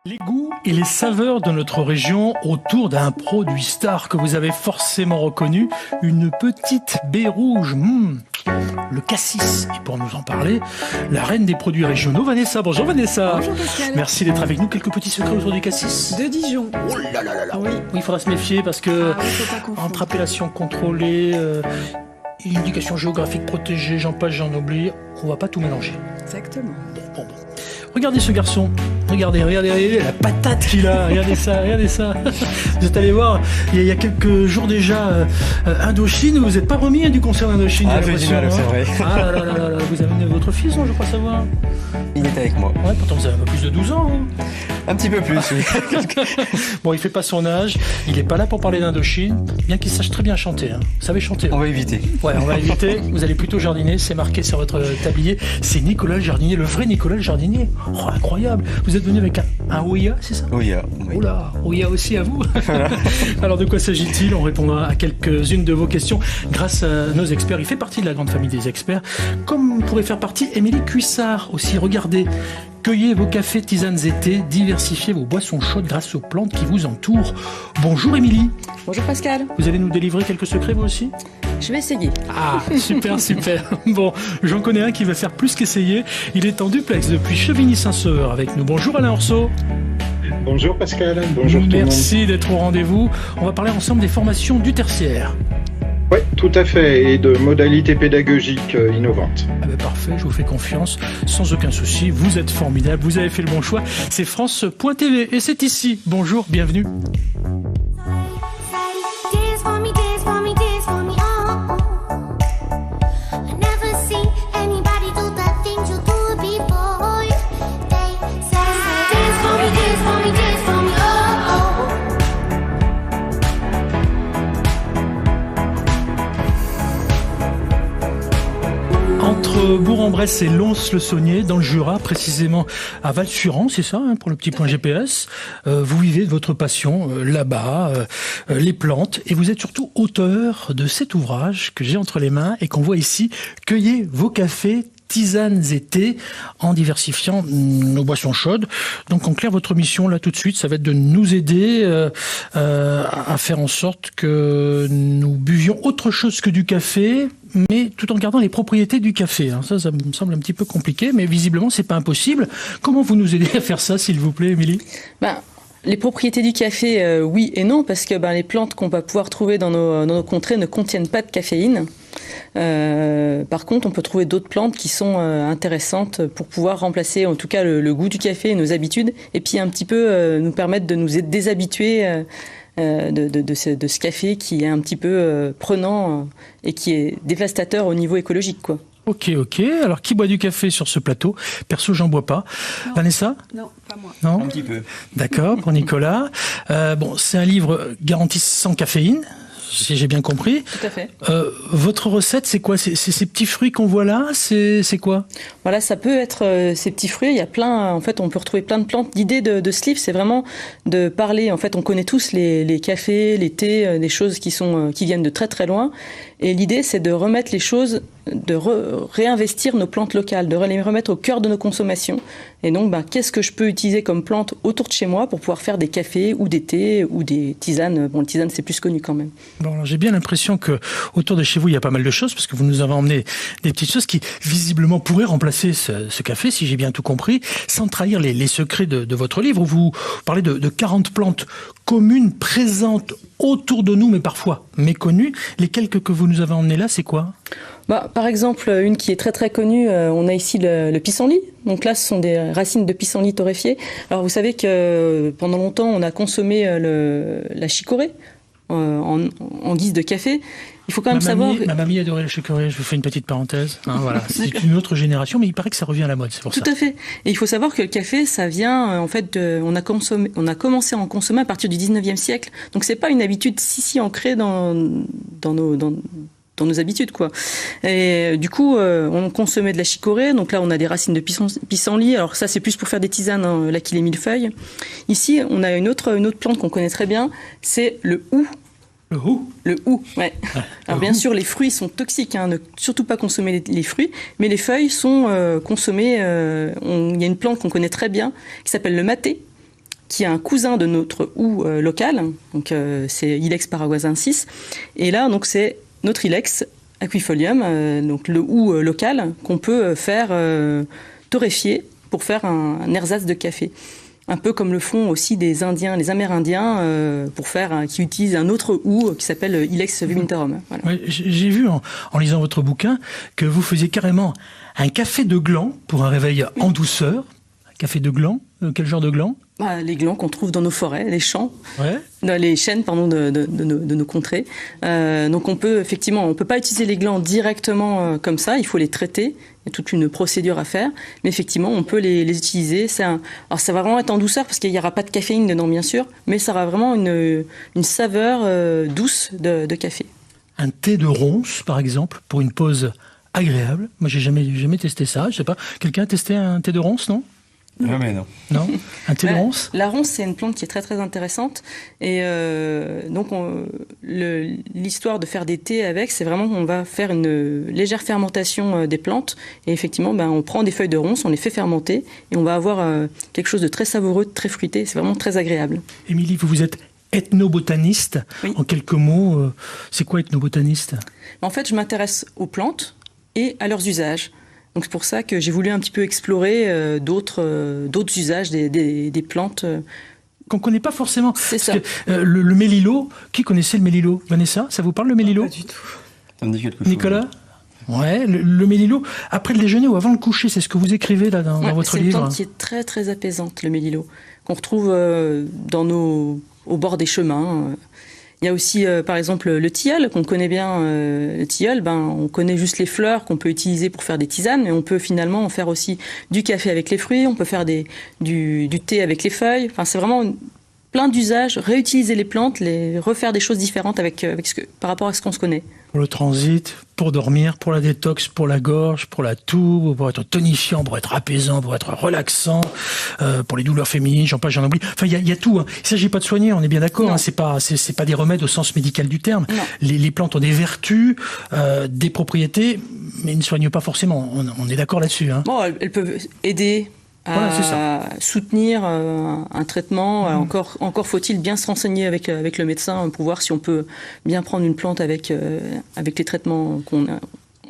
Les goûts et les saveurs de notre région autour d'un produit star que vous avez forcément reconnu, une petite baie rouge, le cassis. Et pour nous en parler, la reine des produits régionaux, Vanessa. Bonjour Vanessa. Bonjour Pascal. Merci d'être avec nous. Quelques petits secrets autour du cassis. De Dijon. Oh là là là là. Oui. Il faudra se méfier parce que faut pas confondre. entre appellation contrôlée, indication géographique protégée, j'en passe, j'en oublie, on va pas tout mélanger. Exactement. Bon. Regardez ce garçon, regardez la patate qu'il a, regardez ça. Vous êtes allé voir, il y a quelques jours déjà, Indochine, vous n'êtes pas remis du concert d'Indochine. Ah, c'est vrai. Ah là, vous avez amené votre fils, non, je crois savoir. Il est avec moi. Ouais, pourtant vous avez un peu plus de 12 ans. Hein. Un petit peu plus, oui. Bon, il fait pas son âge, il est pas là pour parler d'Indochine, bien qu'il sache très bien chanter. Hein. Vous savez chanter. On va éviter. Ouais, on va éviter. Vous allez plutôt jardiner, c'est marqué sur votre tablier. C'est Nicolas le jardinier, le vrai Nicolas le jardinier. Oh, incroyable. Vous êtes venu avec un Ouya, c'est ça? Ouya. Oui. Oula, Ouya aussi à vous. Alors de quoi s'agit-il? On répondra à quelques-unes de vos questions grâce à nos experts. Il fait partie de la grande famille des experts. Comme pourrait faire partie Émilie Cuissard aussi. Regardez. Cueillez vos cafés, tisanes été, diversifiez vos boissons chaudes grâce aux plantes qui vous entourent. Bonjour Émilie. Bonjour Pascal. Vous allez nous délivrer quelques secrets vous aussi? Je vais essayer. Ah, super. Bon, j'en connais un qui va faire plus qu'essayer. Il est en duplex depuis Chevigny-Saint-Sauveur avec nous. Bonjour Alain Orso. Bonjour Pascal, bonjour tout le monde. Merci d'être au rendez-vous. On va parler ensemble des formations du tertiaire. Oui, tout à fait, et de modalités pédagogiques innovantes. Ah ben parfait, je vous fais confiance, sans aucun souci, vous êtes formidable, vous avez fait le bon choix. C'est France.tv et c'est ici. Bonjour, bienvenue. Entre Bourg-en-Bresse et Lons-le-Saunier, dans le Jura, précisément à Val-Suran, c'est ça, hein, pour le petit point GPS. Vous vivez de votre passion là-bas, les plantes, et vous êtes surtout auteur de cet ouvrage que j'ai entre les mains et qu'on voit ici, Cueillez vos cafés, tisanes et thés en diversifiant nos boissons chaudes. Donc en clair, votre mission là tout de suite, ça va être de nous aider à faire en sorte que nous buvions autre chose que du café, mais tout en gardant les propriétés du café. Alors ça me semble un petit peu compliqué, mais visiblement c'est pas impossible. Comment vous nous aidez à faire ça, s'il vous plaît, Émilie? Les propriétés du café, oui et non, parce que les plantes qu'on va pouvoir trouver dans nos contrées ne contiennent pas de caféine. Par contre, on peut trouver d'autres plantes qui sont intéressantes pour pouvoir remplacer en tout cas le goût du café et nos habitudes, et puis un petit peu nous permettre de nous déshabituer de ce café qui est un petit peu prenant et qui est dévastateur au niveau écologique, quoi. Ok. Alors, qui boit du café sur ce plateau? Perso, j'en bois pas. Non. Vanessa? Non, pas moi. Non? Un petit peu. D'accord, pour Nicolas. C'est un livre garanti sans caféine, si j'ai bien compris. Tout à fait. Votre recette, c'est quoi? C'est ces petits fruits qu'on voit là? C'est quoi? Voilà, ça peut être ces petits fruits. Il y a plein, en fait, on peut retrouver plein de plantes. L'idée de ce livre, c'est vraiment de parler. En fait, on connaît tous les cafés, les thés, des choses qui viennent de très très loin. Et l'idée, c'est de remettre les choses, de réinvestir nos plantes locales, de les remettre au cœur de nos consommations. Et donc, qu'est-ce que je peux utiliser comme plante autour de chez moi pour pouvoir faire des cafés ou des thés ou des tisanes? Bon, les tisanes, c'est plus connu quand même. Bon, alors j'ai bien l'impression que autour de chez vous, il y a pas mal de choses, parce que vous nous avez emmené des petites choses qui, visiblement, pourraient remplacer ce café, si j'ai bien tout compris, sans trahir les secrets de votre livre, où vous parlez de 40 plantes communes présentes autour de nous, mais parfois méconnues. Les quelques que vous nous avez emmenées là, c'est quoi? Par exemple, une qui est très très connue, on a ici le pissenlit. Donc là, ce sont des racines de pissenlit torréfiées. Alors vous savez que pendant longtemps, on a consommé la chicorée en guise de café. Il faut quand même savoir... Ma mamie adorait la chicorée, je vous fais une petite parenthèse. Voilà. C'est une autre génération, mais il paraît que ça revient à la mode, c'est pour ça. Tout à fait. Et il faut savoir que le café, ça vient, en fait, on a commencé à en consommer à partir du 19e siècle. Donc c'est pas une habitude si ancrée dans nos habitudes, quoi. Et du coup, on consommait de la chicorée. Donc là, on a des racines de pissenlit. Alors ça, c'est plus pour faire des tisanes, hein, là, qu'il est millefeuille. Ici, on a une autre plante qu'on connaît très bien, c'est le hou. Le hou, ouais. Alors bien sûr, les fruits sont toxiques, hein, ne surtout pas consommer les fruits, mais les feuilles sont consommées. Il y a une plante qu'on connaît très bien qui s'appelle le maté. qui est un cousin de notre houx local. Donc c'est Ilex paraguayensis. Et là, donc c'est notre Ilex aquifolium, donc le houx local qu'on peut faire torréfier pour faire un ersatz de café. Un peu comme le font aussi des Indiens, les Amérindiens, qui utilisent un autre houx qui s'appelle Ilex vimintorum. Voilà. Ouais, j'ai vu en lisant votre bouquin que vous faisiez carrément un café de gland pour un réveil en douceur. Un café de gland, quel genre de gland ? Les glands qu'on trouve dans nos forêts, les champs, ouais. Les chênes de nos contrées. Donc on peut pas utiliser les glands directement comme ça, il faut les traiter, il y a toute une procédure à faire, mais effectivement on peut les utiliser. Alors ça va vraiment être en douceur parce qu'il n'y aura pas de caféine dedans bien sûr, mais ça aura vraiment une saveur douce de café. Un thé de ronce par exemple pour une pause agréable. Moi j'ai jamais testé ça, je sais pas. Quelqu'un a testé un thé de ronce, non ? Non, mais non. Non. Un thé de ronce ? La ronce, c'est une plante qui est très très intéressante. Et donc, l'histoire de faire des thés avec, c'est vraiment qu'on va faire une légère fermentation des plantes. Et effectivement, on prend des feuilles de ronce, on les fait fermenter. Et on va avoir quelque chose de très savoureux, de très fruité. C'est vraiment très agréable. Émilie, vous êtes ethnobotaniste. Oui. En quelques mots, c'est quoi ethnobotaniste ? En fait, je m'intéresse aux plantes et à leurs usages. Donc c'est pour ça que j'ai voulu un petit peu explorer d'autres usages des plantes. Qu'on ne connaît pas forcément. C'est ça. Que, le mélilo, qui connaissait le mélilo ? Vanessa, ça vous parle le mélilo ? Pas du tout. Ça me dit quelque chose. Nicolas ? Ouais, le mélilo, après le déjeuner ou avant le coucher, c'est ce que vous écrivez là dans votre livre. C'est une plante qui est très très apaisante, le mélilo, qu'on retrouve au bord des chemins. Il y a aussi, par exemple, le tilleul, qu'on connaît bien. Le tilleul, on connaît juste les fleurs qu'on peut utiliser pour faire des tisanes, mais on peut finalement en faire aussi du café avec les fruits, on peut faire du thé avec les feuilles. Enfin, c'est vraiment plein d'usages, réutiliser les plantes, refaire des choses différentes par rapport à ce qu'on se connaît. Pour le transit, pour dormir, pour la détox, pour la gorge, pour la toux, pour être tonifiant, pour être apaisant, pour être relaxant, pour les douleurs féminines, j'en oublie. Enfin, il y a tout. Hein. Il ne s'agit pas de soigner, on est bien d'accord. Hein. C'est pas des remèdes au sens médical du terme. Les plantes ont des vertus, des propriétés, mais ils ne soignent pas forcément. On est d'accord là-dessus. Hein. Bon, elles peuvent aider à soutenir un traitement. Encore faut-il bien se renseigner avec le médecin pour voir si on peut bien prendre une plante avec les traitements qu'on a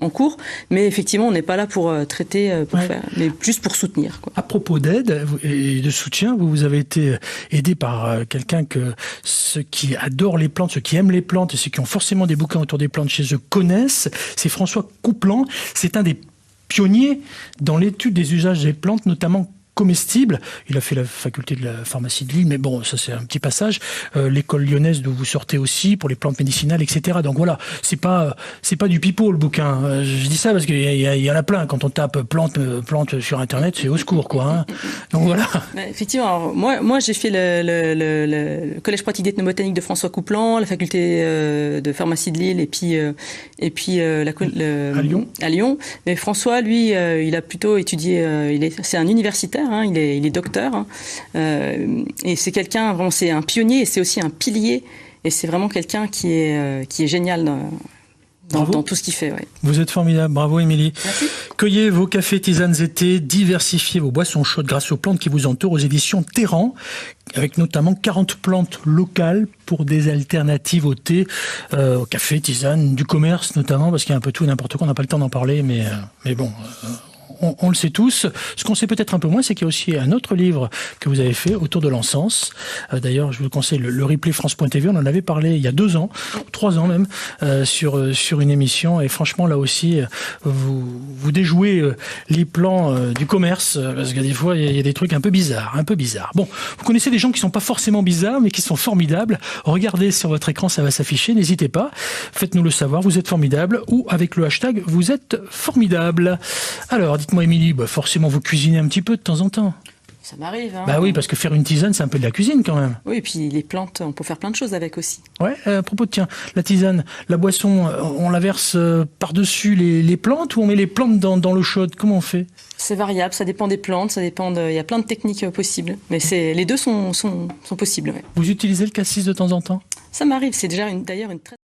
en cours. Mais effectivement, on n'est pas là pour traiter, mais juste pour soutenir. Quoi. À propos d'aide et de soutien, vous avez été aidé par quelqu'un que ceux qui adorent les plantes, ceux qui aiment les plantes et ceux qui ont forcément des bouquins autour des plantes chez eux connaissent. C'est François Couplan. C'est un des pionnier dans l'étude des usages des plantes, notamment comestibles. Il a fait la faculté de la pharmacie de Lille, mais bon, ça c'est un petit passage. L'école lyonnaise d'où vous sortez aussi pour les plantes médicinales, etc. Donc voilà, c'est pas du pipeau le bouquin. Je dis ça parce qu'il y en a plein. Quand on tape plante sur Internet, c'est au secours, quoi. Hein. Donc voilà. Effectivement, alors, moi j'ai fait le collège pratique d'ethnobotanique de François Couplan, la faculté de pharmacie de Lille et puis à Lyon. Mais François, lui, il a plutôt étudié. C'est un universitaire. Il est docteur et c'est quelqu'un vraiment, c'est un pionnier et c'est aussi un pilier et c'est vraiment quelqu'un qui est génial dans tout ce qu'il fait. Ouais. Vous êtes formidable, bravo Émilie. Merci. Cueillez vos cafés, tisanes et thés, diversifiez vos boissons chaudes grâce aux plantes qui vous entourent aux éditions Terran, avec notamment 40 plantes locales pour des alternatives au thé, au café, tisanes, du commerce notamment, parce qu'il y a un peu tout et n'importe quoi, on n'a pas le temps d'en parler, mais bon... On le sait tous. Ce qu'on sait peut-être un peu moins, c'est qu'il y a aussi un autre livre que vous avez fait autour de l'encens. D'ailleurs, je vous conseille le replay France.tv. On en avait parlé il y a 2 ans, 3 ans même, sur une émission. Et franchement, là aussi, vous déjouez les plans du commerce, parce que des fois, il y a des trucs un peu bizarres. Bon, vous connaissez des gens qui sont pas forcément bizarres, mais qui sont formidables. Regardez sur votre écran, ça va s'afficher. N'hésitez pas. Faites-nous le savoir. Vous êtes formidable ou avec le hashtag vous êtes formidable. Alors, dites-moi Émilie, forcément vous cuisinez un petit peu de temps en temps. Ça m'arrive. Oui, parce que faire une tisane, c'est un peu de la cuisine quand même. Oui, et puis les plantes, on peut faire plein de choses avec aussi. Ouais, à propos de la tisane, la boisson, on la verse par-dessus les plantes ou on met les plantes dans l'eau chaude ? Comment on fait ? C'est variable, ça dépend des plantes, il y a plein de techniques possibles. Mais les deux sont possibles. Ouais. Vous utilisez le cassis de temps en temps ? Ça m'arrive, c'est déjà d'ailleurs une très